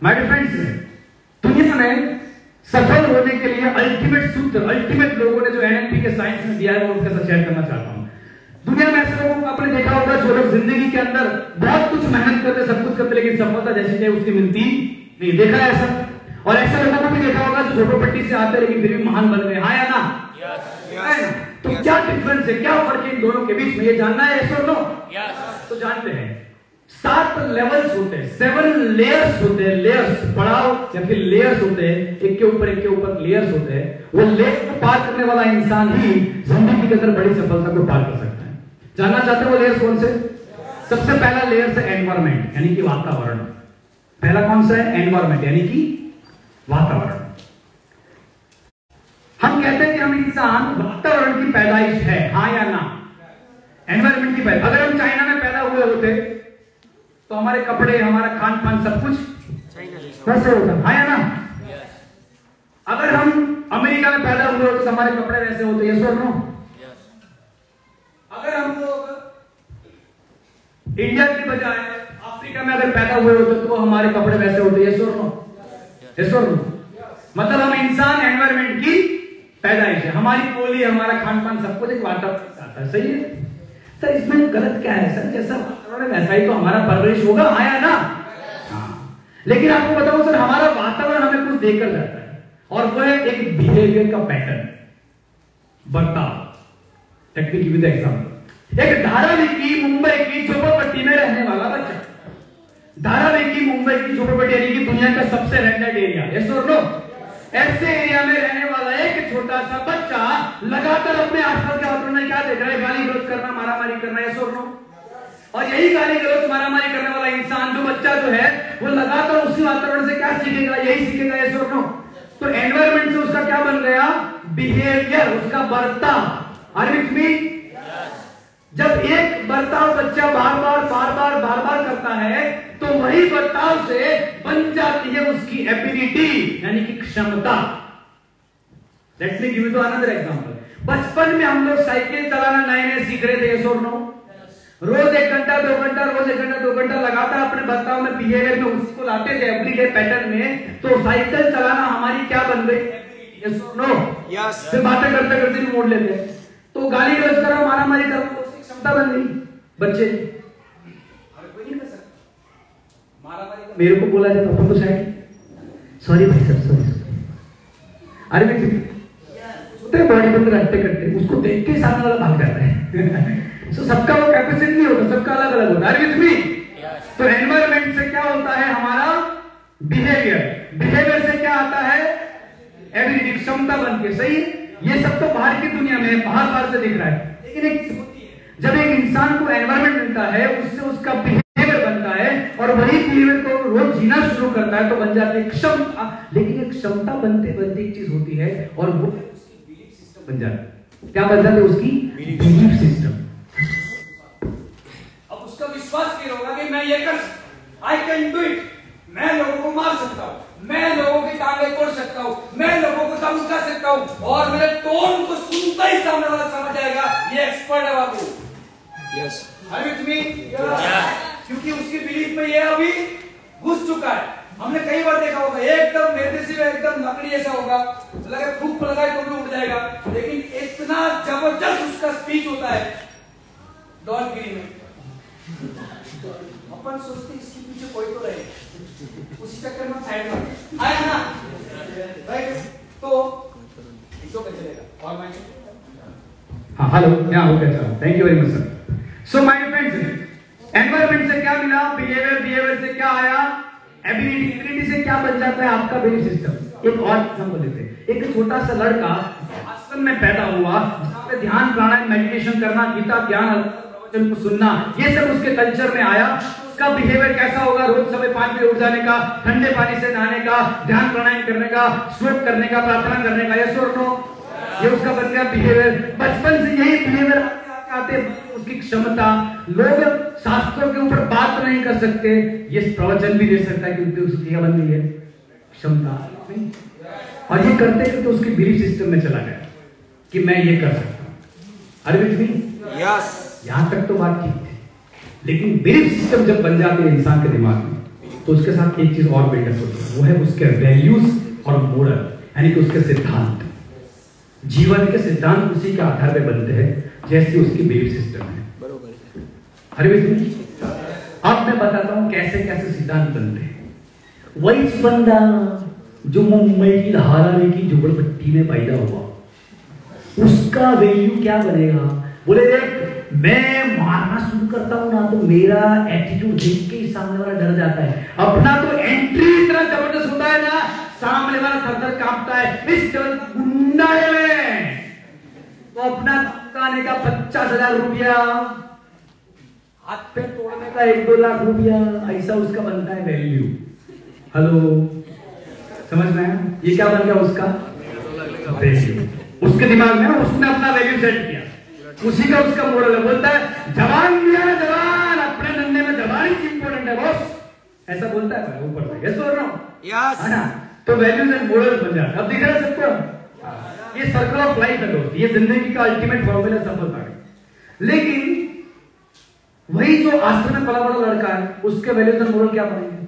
My dear friends, दुनिया में सफल होने के लिए अल्टीमेट सूत्र, अल्टीमेट लोगों ने जो एनएलपी के साइंस में दिया है वो उनके साथ शेयर करना चाहता हूं। दुनिया में ऐसे लोगों को आपने देखा होगा जो लोग जिंदगी के अंदर बहुत कुछ मेहनत करते, सब कुछ करते, लेकिन सफलता जैसी चाहिए उसकी मिलती नहीं। देखा है ऐसा? और ऐसे लोगों को भी देखा होगा जो झोपड़पट्टी से आते लेकिन फिर भी महान बन गए। हाँ या ना? तो क्या डिफरेंस है, क्या फर्क है इन दोनों के बीच में, ये जानना है? यस और नो? तो जानते हैं। 7 लेवल्स होते हैं, 7 लेयर्स होते हैं, लेयर्स पड़ाव या फिर लेयर्स होते हैं, एक के ऊपर लेयर्स होते हैं। वो लेयर को पार करने वाला इंसान ही जिंदगी के अंदर बड़ी सफलता को पार कर सकता है। जानना चाहते हो वो लेयर्स कौन से? सबसे पहला लेयर है एनवायरमेंट, यानी कि वातावरण। पहला कौन सा है? एनवायरमेंट, यानी कि वातावरण। हम कहते हैं कि हम इंसान वातावरण की पैदाइश है, हाँ या ना? एनवायरमेंट की पैदाइश। अगर हम चाइना में पैदा हुए होते तो हमारे कपड़े, हमारा खान पान सब कुछ वैसे होता, हाँ या ना? अगर हम अमेरिका में पैदा हुए होते तो हमारे कपड़े वैसे होते, यस और नो? अगर हम लोग इंडिया की बजाय अफ्रीका में अगर पैदा हुए होते तो हमारे कपड़े वैसे होते, यस और नो? यस और नो? मतलब हम इंसान एनवायरमेंट की पैदाइश है। हमारी बोली, हमारा खान पान सब कुछ एक वातावरण से आता है, सही है? सर इसमें गलत क्या है? सर जैसा वातावरण वैसा ही तो हमारा परवरिश होगा, हाँ या ना? हाँ। लेकिन आपको बताऊं सर, हमारा वातावरण हमें कुछ देकर जाता है और वो है एक बिहेवियर का पैटर्न, बर्ताव। Let me give you the example. एक धारावी मुंबई की झोपड़पट्टी में रहने वाला बच्चा, धारावी की मुंबई की झोपड़पट्टी यानी कि दुनिया का सबसे रेंटेड एरिया, यस और नो? ऐसे एरिया में रहने वाला एक छोटा सा बच्चा लगातार अपने आसपास के वातावरण में क्या देख रहा है? गाली गलौज करना, मारामारी करना, यस और नो? और यही गाली गलौज मारामारी करने वाला इंसान, जो बच्चा जो है वो लगातार उसी वातावरण से क्या सीखेगा? यही सीखेगा, यस और नो? तो एनवायरमेंट से उसका क्या बन गया? बिहेवियर, उसका बर्ताव। Are with me? जब एक बर्ताव बच्चा बार बार करता है तो वही बर्ताव से बन जाती है उसकी एबिलिटी, यानी कि क्षमता। Let me give you another example. बचपन में हम लोग साइकिल चलाना नए सीख रहे थे, यस और नो? रोज 1 घंटा 2 घंटा, रोज 1 घंटा 2 घंटा लगातार अपने बर्ताव में, बिहेवियर में उसको लाते थे एवरीडे पैटर्न में, तो साइकिल चलाना हमारी क्या बन गई? यस और नो? यस। फिर बातें करते करते भी मोड़ लेते, तो गाली गलौज करो, मारामारी करो, क्षमता बन गई बच्चे। कोई नहीं कर सकता मारामारी। मेरे को बोला जाता अपन तो शायद सॉरी भाई सर, सॉरी। अरे मैं बॉडी बंद रखते करते उसको देख के सामने वाला भाग जाता है। सो सबका वो कैपेसिटी नहीं होता, सबका अलग अलग होता है। अरे विथ मी? तो एनवायरमेंट से क्या होता है? हमारा बिहेवियर, बिहेवियर से क्या आता है? एबिलिटी, क्षमता बन के, सही? ये सब तो बाहर की दुनिया में बाहर से दिख रहा है, लेकिन एक जब एक इंसान को एनवायरमेंट मिलता है, उससे उसका बिहेवियर बनता है और वही बिहेवियर को रोज जीना शुरू करता है तो बन जाती है क्षमता। लेकिन एक क्षमता बनते बनते एक चीज होती है और वो उसकी बिलीफ सिस्टम बन जाती है। क्या बन जाती है? उसकी बिलीफ सिस्टम। अब उसका विश्वास ये होगा कि मैं ये कर, आई कैन डू इट, मैं लोगों को मार सकता हूं, मैं लोगों की टांगें तोड़ सकता हूं, मैं लोगों को धमका सकता हूं, और मेरे टोन को सुनता ही सामने वाला समझ जाएगा ये एक्सपर्ट है बाबू। Yes, are with me? क्योंकि उसकी बिलीफ में ये अभी घुस चुका है। हमने कई बार देखा होगा एकदम निर्देशित, एकदम लकड़ी ऐसा होगा, लगे फूंक लगाए तो भी उड़ जाएगा, लेकिन इतना जबरदस्त उसका स्पीच होता है डॉनगिरी में, अपन सोचते इसके पीछे कोई तो रहे, उसी चक्कर में साइड में आया ना, राइट? तो इसको कैसे चलेगा? और मैं हाँ हेलो, यहाँ हो गया, thank you very much sir. So my friends, environment से क्या मिला? बिहेवियर, बिहेवियर से क्या आया? एबिलिटी, एबिलिटी से क्या बन जाता है? आपका बिलीफ सिस्टम। एक और एग्जांपल लेते हैं। एक छोटा सा लड़का आश्रम में पैदा हुआ, जहाँ पे ध्यान, प्राणायाम, मेडिटेशन करना, गीता ज्ञान, प्रवचन को सुनना, ये सब उसके कल्चर में आया। उसका बिहेवियर कैसा होगा? रोज सुबह 5 बजे उठ जाने का, ठंडे पानी से नहाने का, ध्यान प्राणायाम करने का, श्लोक करने का, प्रार्थना करने का, यस और नो? ये उसका बन गया बिहेवियर। बचपन से यही बिहेवियर आते उसकी क्षमता। लोग शास्त्रों के ऊपर बात नहीं कर सकते, ये प्रवचन भी दे सकता है क्योंकि उसकी क्या बन गई है? क्षमता। और ये करते करते उसकी बिलीफ सिस्टम में चला गया कि मैं ये कर सकता हूं। अरे विथ मी? यस। यहां तक तो बात ठीक थी, लेकिन बिलीफ सिस्टम जब बन जाती है इंसान के दिमाग में तो उसके साथ एक चीज और बिल्डअप होती है, वो है उसके वैल्यूज और मोरल, यानी कि उसके सिद्धांत। जीवन के सिद्धांत उसी के आधार पे बनते हैं जैसे उसकी बिलीफ सिस्टम है। बरोबर। अरे अब मैं बताता हूं कैसे कैसे सिद्धांत बनते हैं। वही बंदा जो मुंबई की धारावी की झोपड़पट्टी में पैदा हुआ, उसका वैल्यू क्या बनेगा? बोले देख, मैं मारना शुरू करता हूं ना तो मेरा एटीट्यूड देख के ही सामने वाला डर जाता है। अपना तो एंट्री इतना जबरदस्त होता है ना, सामने वाला थर-थर कांपता है। इस गुंडा है तो अपना धमकाने का 50,000 रुपया, हाथ पे तोड़ने का 1-2 लाख रुपया, ऐसा उसका बनता है वैल्यू। हेलो, समझ में आया? ये क्या बन गया उसका वैल्यू। उसके दिमाग में उसने अपना वैल्यू सेट किया, उसी का उसका मोरल है। बोलता है जवान दिया ना जवान, अपने धंधे में जवान ही इंपॉर्टेंट है बॉस, ऐसा बोलता है ऊपर से। यस और नो? यस। है ना? तो वैल्यूज एंड मोरल बन जाता है। अब दिख रहा है सबको? ये सर्कल ऑफ लाइफ है दोस्त, ये जिंदगी का अल्टीमेट फॉर्मूला सफलता है। लेकिन वही जो आश्रम में पला बड़ा लड़का है, उसके वैल्यूज एंड मोरल क्या बनेंगे?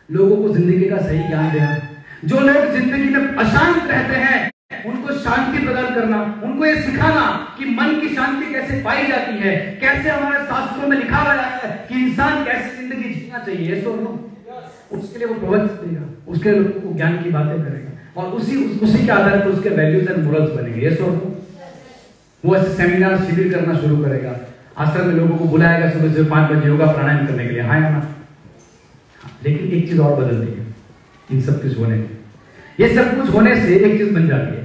लोगों को जिंदगी का सही ज्ञान देना। जो लोग जिंदगी में अशांत रहते हैं उनको शांति प्रदान करना, उनको ये सिखाना कि मन की शांति कैसे पाई जाती है, कैसे हमारे शास्त्रों में लिखा गया है कि इंसान कैसे जिंदगी जीना चाहिए। तो उसके लिए वो प्रवचन देगा, उसके लोगों को ज्ञान की बातें करेगा और उसी के आधार पर उसके वैल्यूज एंड मोरल्स बनेंगे। ये वो ऐसे सेमिनार शिविर करना शुरू करेगा, आश्रम में लोगों को बुलाएगा सुबह से 5 बजे योगा प्राणायाम करने के लिए। हाँ या ना? लेकिन एक चीज और बदलती है इन सब कुछ होने में। ये सब कुछ होने से एक चीज बन जाती है।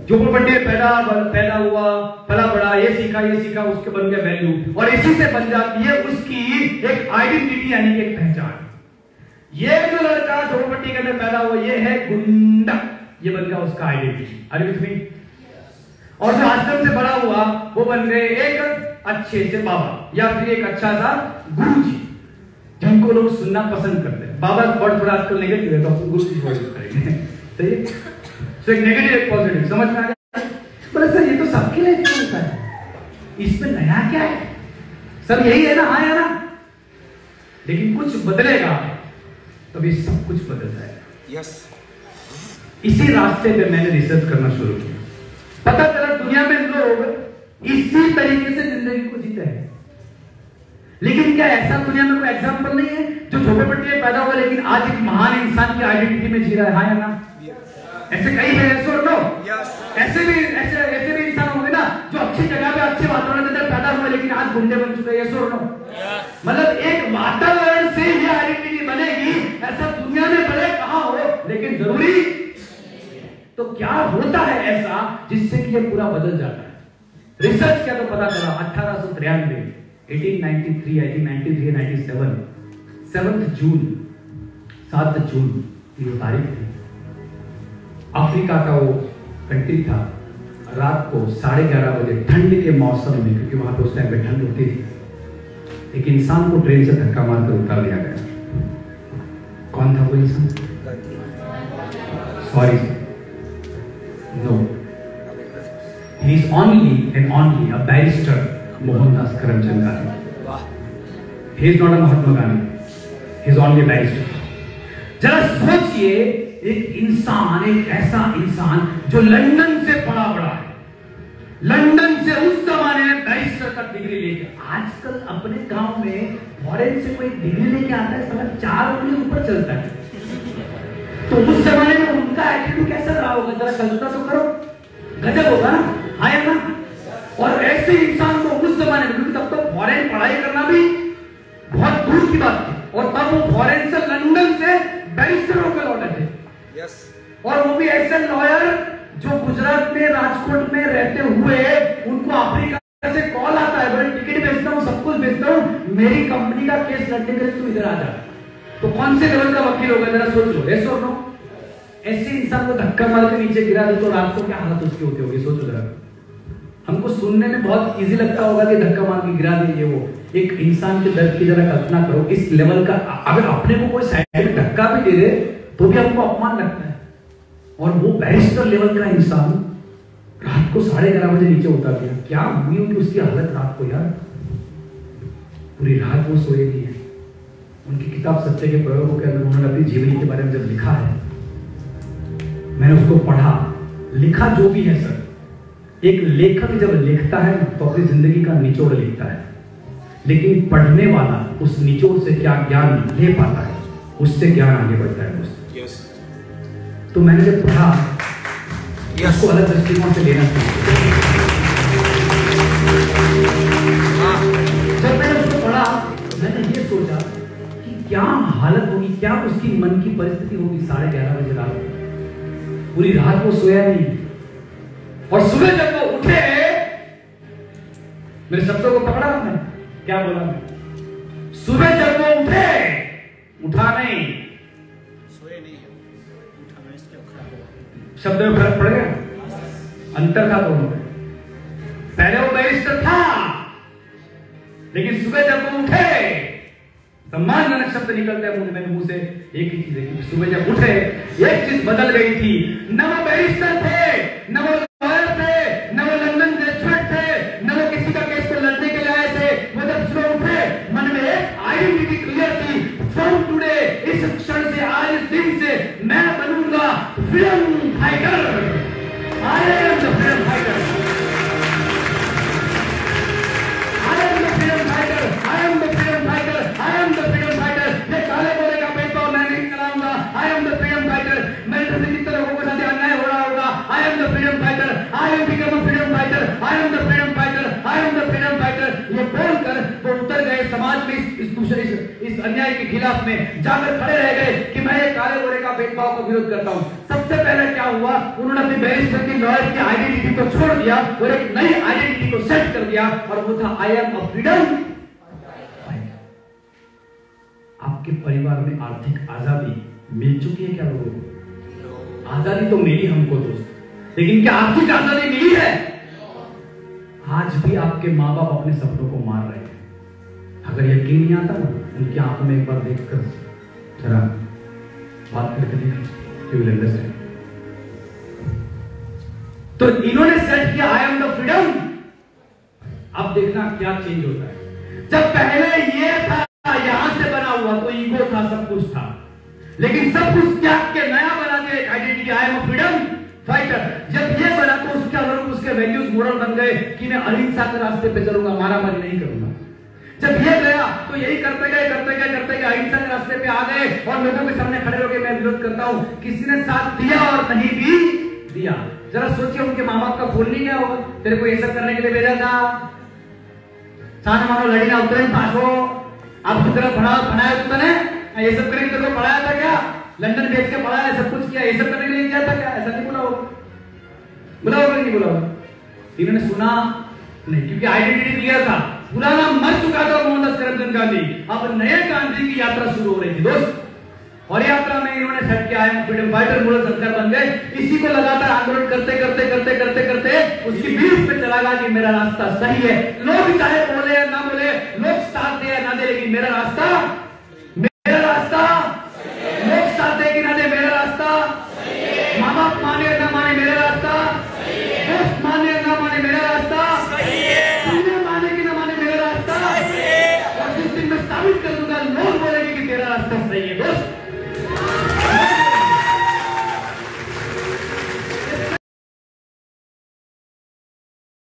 झोपड़पट्टी में पैदा हुआ, पला बड़ा, ये सीखा, उसके बन गया वैल्यू, और इसी से बन जाती है उसकी एक आइडेंटिटी, यानी कि एक पहचान। ये जो लड़का झोपड़पट्टी के अंदर पैदा हुआ, ये है गुंडा, ये बन गया उसका आइडेंटिटी। अरे विथ मी? और जो आश्रम से बड़ा हुआ वो बन गए एक अच्छे से बाबा, या फिर एक अच्छा सा गुरु जी, जिनको लोग सुनना पसंद करते हैं। बाबा वर्ड थोड़ा आजकल नेगेटिव है तो अपन गुरु जी यूज करेंगे। तो एक नेगेटिव एक पॉजिटिव, समझ में आ गया? पर सर ये तो सबके लिए होता है, इसमें नया क्या है? सब यही है ना? हाँ या ना? लेकिन कुछ बदलेगा तभी सब कुछ बदल जाएगा। यस। इसी रास्ते पे मैंने रिसर्च करना शुरू किया। पता चला दुनिया में लोग इसी तरीके से जिंदगी को जीते हैं। लेकिन क्या ऐसा दुनिया में कोई एग्जाम्पल नहीं है जो झोपड़पट्टी में पैदा हुआ लेकिन आज एक महान इंसान की आइडेंटिटी में जी रहा है? हाँ या ना? ऐसे कई है, ऐसे और नो? ऐसे भी इंसान होंगे ना जो अच्छी जगह पे अच्छे वातावरण के अंदर पैदा हुए लेकिन आज गुंडे बन चुके हैं। ऐसे और नो? मतलब एक वातावरण से ये आइडेंटिटी बनेगी, ऐसा दुनिया में भले कहां हो, लेकिन जरूरी तो क्या होता है ऐसा जिससे कि ये पूरा बदल जाता है। रिसर्च क्या तो पता चला 1893, 1893, 1893, 97, 7 जून ये तारीख थी। अफ्रीका का वो कंट्री था। रात को 11:30 बजे ठंड के मौसम में, क्योंकि वहां पे उस टाइम पे ठंड होती थी, एक इंसान को ट्रेन से धक्का मारकर उतार दिया गया। कौन था वो इंसान? Sorry, no, he is only a barrister, Mohandas Karamchand Gandhi. He is not a Mahatma Gandhi, he is only a barrister. जरा सोचिए, एक इंसान, एक ऐसा इंसान जो लंदन से पढ़ा बड़ा है, लंदन से उस जमाने में बैरिस्टर का डिग्री लेके, आजकल अपने गांव में फॉरेन से कोई डिग्री लेके आता है साला 4 उंगली ऊपर चलता है। तो उस जमाने में उनका एटीट्यूड कैसा रहा होगा? जरा कल्पना तो करो, गजब होगा ना? हाँ या ना? और ऐसे इंसान को उस जमाने में, क्योंकि तब तो फॉरेन पढ़ाई करना भी बहुत दूर की बात थी, और तब वो फॉरेन से लंदन से बैरिस्टर होकर लौटे थे। यस। और वो भी ऐसे लॉयर जो गुजरात में, राजकोट में रहते हुए, उनको अफ्रीका से कॉल आता है, बोले टिकट बेचता हूँ, सब कुछ बेचता हूँ, मेरी कंपनी का केस लड़ने के लिए तू इधर आ जा। तो कौन से लेवल का वकील होगा? जरा सोच लो। ऐसे और नो? ऐसे इंसान को धक्का मार के नीचे गिरा दे तो रात को क्या हालत उसकी होती होगी? सोचो जरा। हमको सुनने में बहुत इजी लगता होगा कि धक्का मार के गिरा दे, ये वो। एक इंसान के दर्द की जरा कल्पना करो, इस लेवल का। अगर अपने को कोई साइड में धक्का भी दे दे तो भी हमको अपमान लगता है, और वो बैरिस्टर लेवल का इंसान रात को 11:30 बजे नीचे उतार दिया। क्या हुई होगी उसकी हालत रात को यार? पूरी रात वो सोए नहीं है, उनकी किताब सत्य के प्रयोगों के अंदर उन्होंने अपनी जीवनी के बारे में जब लिखा है, मैंने उसको पढ़ा। लिखा जो भी है सर, एक लेखक जब लिखता है तो अपनी जिंदगी का निचोड़ लिखता है, लेकिन पढ़ने वाला उस निचोड़ से क्या ज्ञान ले पाता है, उससे ज्ञान आगे बढ़ता है दोस्त। तो मैंने जब पढ़ा उसको अलग दृष्टिकोण से लेना चाहिए। जब मैंने उसको पढ़ा मैंने ये सोचा कि क्या हालत होगी, क्या उसकी मन की परिस्थिति होगी 11:30 बजे रात को। पूरी रात वो सोया नहीं, और सुबह जब वो उठे, मेरे शब्दों को पकड़ा आपने, क्या बोला मैं? सुबह जब वो उठे, उठा नहीं, सोए नहीं, उठा नहीं, इसके शब्द में फर्क पड़ गया, अंतर था दोनों में। पहले वो बैरिस्टर था, लेकिन सुबह जब वो उठे, सम्मानजनक शब्द निकलते हैं मेरे मुंह से, एक ही चीज है कि सुबह जब उठे एक चीज बदल गई थी। न वो बैरिस्टर थे, न वो लॉयर थे, न वो लंदन ग्रेजुएट थे, न वो किसी का केस को लड़ने के लिए आए थे। वो जब सुबह उठे, मन में एक आइडेंटिटी क्लियर थी, फ्रॉम टुडे, इस क्षण से, आज इस दिन से मैं बनूंगा freedom fighter. I am the freedom fighter, I am the freedom fighter, I am the freedom fighter, I am the freedom fighter. ये काले गोरे का भेदभाव मैं नहीं कराऊंगा। I am the freedom fighter. मेरे से जितने लोगों के साथ अन्याय हो रहा होगा, I am the freedom fighter, I am become a freedom fighter, I am the freedom fighter, I am the freedom fighter. ये बोलकर वो उतर गए समाज में, इस दूसरे इस अन्याय के खिलाफ में जाकर खड़े रह गए कि मैं ये काले गोरे का भेदभाव का विरोध करता हूं। सबसे पहले क्या हुआ, उन्होंने अपनी बैरिस्टर की, लॉयर की आइडेंटिटी को छोड़ दिया और एक नई आइडेंटिटी को सेट कर दिया, और वो था आई एम अ फ्रीडम। आपके परिवार में आर्थिक आजादी मिल चुकी है क्या लोगों को? आजादी तो मिली हमको दोस्त, लेकिन क्या आर्थिक आजादी मिली है? आज भी आपके माँ बाप अपने सपनों को मार रहे हैं। अगर यकीन नहीं आता ना, उनकी आंखों में एक बार देखकर जरा बात करके देखो, यू विल अंडरस्टैंड। तो इन्होंने सेट किया आई एम द फ्रीडम। अब देखना क्या चेंज होता है। जब पहले ये था, यहां से बना हुआ, तो ईगो था, सब कुछ था, लेकिन सब कुछ त्याग के नया बना के identity, I am a freedom fighter. जब ये बना तो उसके अनुरूप उसके वैल्यूज, मोरल बन गए कि मैं अहिंसा के रास्ते पे चलूंगा, मारामारी नहीं करूंगा। जब ये गया तो यही करते गए अहिंसा के रास्ते पे आ गए, और लोगों के सामने खड़े होकर मैं विरोध करता हूं। किसी ने साथ दिया और नहीं भी दिया। जरा सोचिए, उनके माँ बाप का खून नहीं गया होगा, तेरे को ये सब करने के लिए भेजा था, साथ मानो लड़ी ना उतरे पास हो, अब तो तेरा बनाया तो तने, ये सब करने के लिए पढ़ाया था क्या? लंदन भेज के पढ़ाया, सब कुछ किया, ये सब करने के लिए किया था क्या? ऐसा नहीं बोला होगा, बोला होगा नहीं बोला होगा? इन्होंने सुना नहीं, क्योंकि आइडेंटिटी क्लियर था। पुराना मर चुका था मोहनदास करमचंद गांधी, अब नए गांधी की यात्रा शुरू हो रही थी दोस्त, और यात्रा में इन्होंने सेट किया आई एम फ्रीडम फाइटर, मूल संस्कार बन गए। इसी को लगातार आंदोलन करते करते करते करते करते उसकी बीच पे चला गया कि मेरा रास्ता सही है। लोग चाहे बोले या ना बोले, लोग साथ दे या ना दे, लेकिन मेरा रास्ता